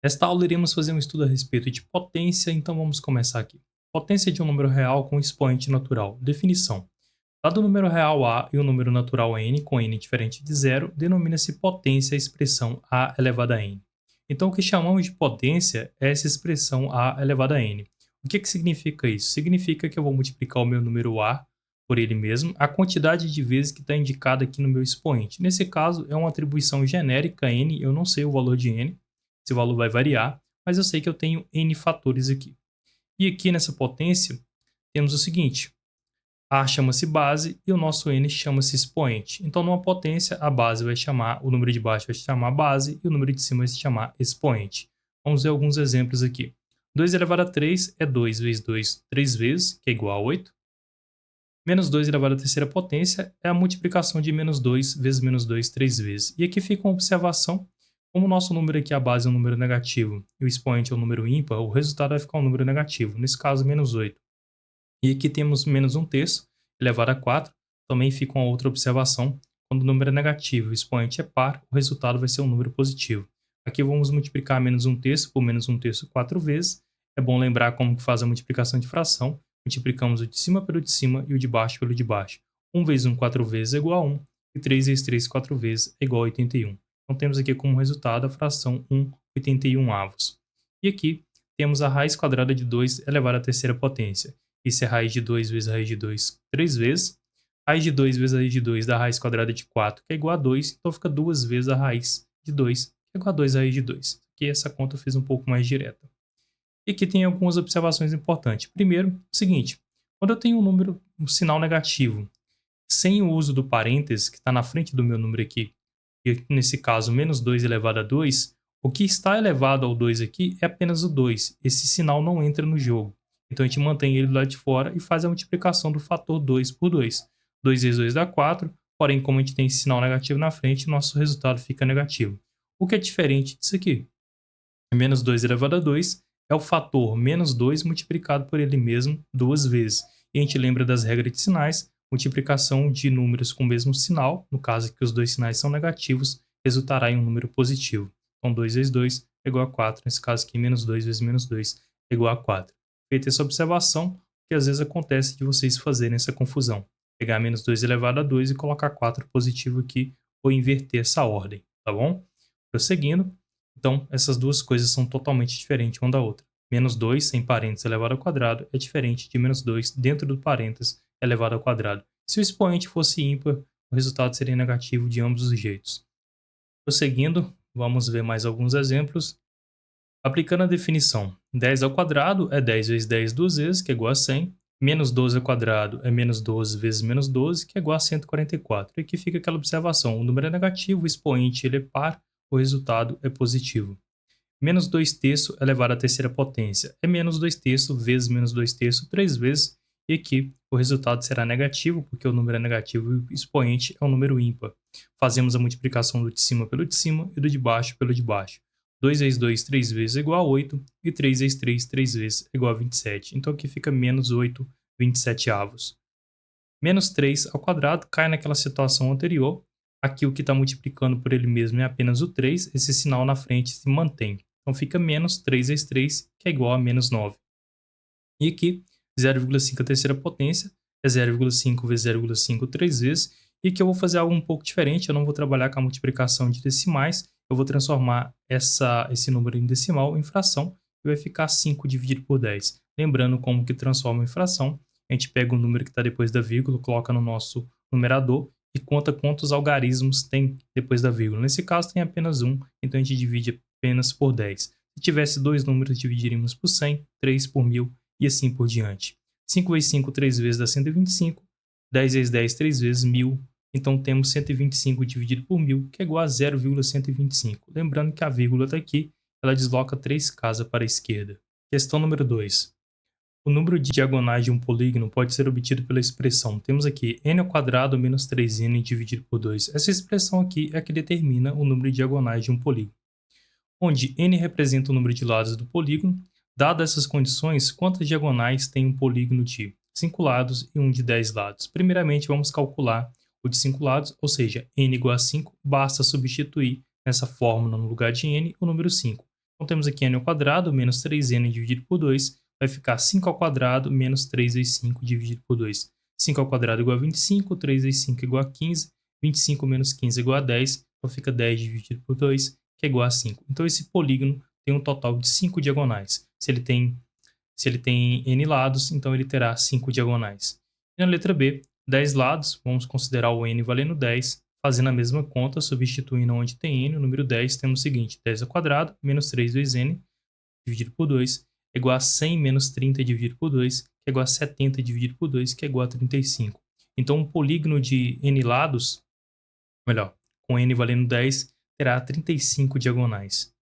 Nesta aula iremos fazer um estudo a respeito de potência, então vamos começar aqui. Potência de um número real com expoente natural. Definição. Dado o número real A e o número natural n, com n diferente de zero, denomina-se potência a expressão A elevada a n. Então o que chamamos de potência é essa expressão A elevada a n. O que significa isso? Significa que eu vou multiplicar o meu número A por ele mesmo, a quantidade de vezes que está indicada aqui no meu expoente. Nesse caso, é uma atribuição genérica n, eu não sei o valor de n, esse valor vai variar, mas eu sei que eu tenho n fatores aqui. E aqui nessa potência, temos o seguinte: A chama-se base e o nosso n chama-se expoente. Então, numa potência, a base vai chamar, o número de baixo vai se chamar base e o número de cima vai se chamar expoente. Vamos ver alguns exemplos aqui. 2 elevado a 3 é 2 vezes 2, 3 vezes, que é igual a 8. Menos 2 elevado à terceira potência é a multiplicação de menos 2 vezes menos 2, 3 vezes. E aqui fica uma observação: como o nosso número aqui, a base é um número negativo e o expoente é um número ímpar, o resultado vai ficar um número negativo, nesse caso menos 8. E aqui temos menos 1/3 elevado a 4, também fica uma outra observação: quando o número é negativo e o expoente é par, o resultado vai ser um número positivo. Aqui vamos multiplicar menos 1/3 por menos 1/3 4 vezes. É bom lembrar como que faz a multiplicação de fração. Multiplicamos o de cima pelo de cima e o de baixo pelo de baixo. 1 vezes 1 4 vezes é igual a 1, e 3 vezes 3 4 vezes é igual a 81. Então temos aqui como resultado a fração 1/81. E aqui temos a raiz quadrada de 2 elevado à terceira potência. Isso é raiz de 2 vezes raiz de 2, 3 vezes. Raiz de 2 vezes raiz de 2 dá raiz quadrada de 4, que é igual a 2. Então fica 2 vezes a raiz de 2, que é igual a 2 raiz de 2. Aqui essa conta eu fiz um pouco mais direta. E aqui tem algumas observações importantes. Primeiro, o seguinte: quando eu tenho um sinal negativo, sem o uso do parênteses, que está na frente do meu número aqui, e nesse caso menos 2 elevado a 2, o que está elevado ao 2 aqui é apenas o 2. Esse sinal não entra no jogo. Então a gente mantém ele do lado de fora e faz a multiplicação do fator 2 por 2. 2 vezes 2 dá 4, porém como a gente tem esse sinal negativo na frente, nosso resultado fica negativo. O que é diferente disso aqui? Menos 2 elevado a 2 é o fator menos 2 multiplicado por ele mesmo duas vezes. E a gente lembra das regras de sinais: multiplicação de números com o mesmo sinal, no caso que os dois sinais são negativos, resultará em um número positivo. Então 2 vezes 2 é igual a 4, nesse caso aqui menos 2 vezes menos 2 é igual a 4. Feita essa observação, que às vezes acontece de vocês fazerem essa confusão: pegar menos 2 elevado a 2 e colocar 4 positivo aqui, ou inverter essa ordem, tá bom? Prosseguindo. Então, essas duas coisas são totalmente diferentes uma da outra. Menos 2 sem parênteses elevado ao quadrado é diferente de menos 2 dentro do parênteses elevado ao quadrado. Se o expoente fosse ímpar, o resultado seria negativo de ambos os jeitos. Prosseguindo, vamos ver mais alguns exemplos. Aplicando a definição: 10 ao quadrado é 10 vezes 10 duas vezes, que é igual a 100. Menos 12 ao quadrado é menos 12 vezes menos 12, que é igual a 144. E aqui fica aquela observação: o número é negativo, o expoente ele é par, o resultado é positivo. Menos 2/3 elevado à terceira potência é menos 2/3 vezes menos 2/3, 3 vezes, e aqui o resultado será negativo, porque o número é negativo e o expoente é um número ímpar. Fazemos a multiplicação do de cima pelo de cima e do de baixo pelo de baixo. 2 vezes 2, 3 vezes é igual a 8, e 3 vezes 3, 3 vezes é igual a 27. Então aqui fica menos 8, 27avos. Menos 3 ao quadrado cai naquela situação anterior. Aqui o que está multiplicando por ele mesmo é apenas o 3, esse sinal na frente se mantém. Então fica menos 3 vezes 3, que é igual a menos 9. E aqui, 0,5 a terceira potência é 0,5 vezes 0,5 3 vezes. E aqui eu vou fazer algo um pouco diferente: eu não vou trabalhar com a multiplicação de decimais, eu vou transformar esse número em decimal em fração, e vai ficar 5 dividido por 10. Lembrando como que transforma em fração: a gente pega o número que está depois da vírgula, coloca no nosso numerador e conta quantos algarismos tem depois da vírgula. Nesse caso tem apenas um, então a gente divide apenas por 10. Se tivesse dois números, dividiríamos por 100, 3 por 1000 e assim por diante. 5 vezes 5, 3 vezes dá 125. 10 vezes 10, 3 vezes 1000. Então temos 125 dividido por 1000, que é igual a 0,125. Lembrando que a vírgula está aqui, ela desloca 3 casas para a esquerda. Questão número 2. O número de diagonais de um polígono pode ser obtido pela expressão. Temos aqui n ao quadrado menos 3n dividido por 2. Essa expressão aqui é a que determina o número de diagonais de um polígono, onde n representa o número de lados do polígono. Dadas essas condições, quantas diagonais tem um polígono de 5 lados e um de 10 lados? Primeiramente, vamos calcular o de 5 lados, ou seja, n igual a 5, basta substituir nessa fórmula no lugar de n o número 5. Então temos aqui n ao quadrado menos 3n dividido por 2 vai ficar 5 ao quadrado menos 3 vezes 5 dividido por 2. 5 ao quadrado igual a 25, 3 vezes 5 igual a 15, 25 menos 15 igual a 10, então fica 10 dividido por 2, que é igual a 5. Então esse polígono tem um total de 5 diagonais. Se ele tem n lados, então ele terá 5 diagonais. E na letra B, 10 lados, vamos considerar o n valendo 10, fazendo a mesma conta, substituindo onde tem n, o número 10, temos o seguinte, 10 ao quadrado menos 3 vezes n dividido por 2 é igual a 100 menos 30 dividido por 2, que é igual a 70 dividido por 2, que é igual a 35. Então, um polígono de n lados, melhor, com n valendo 10, terá 35 diagonais.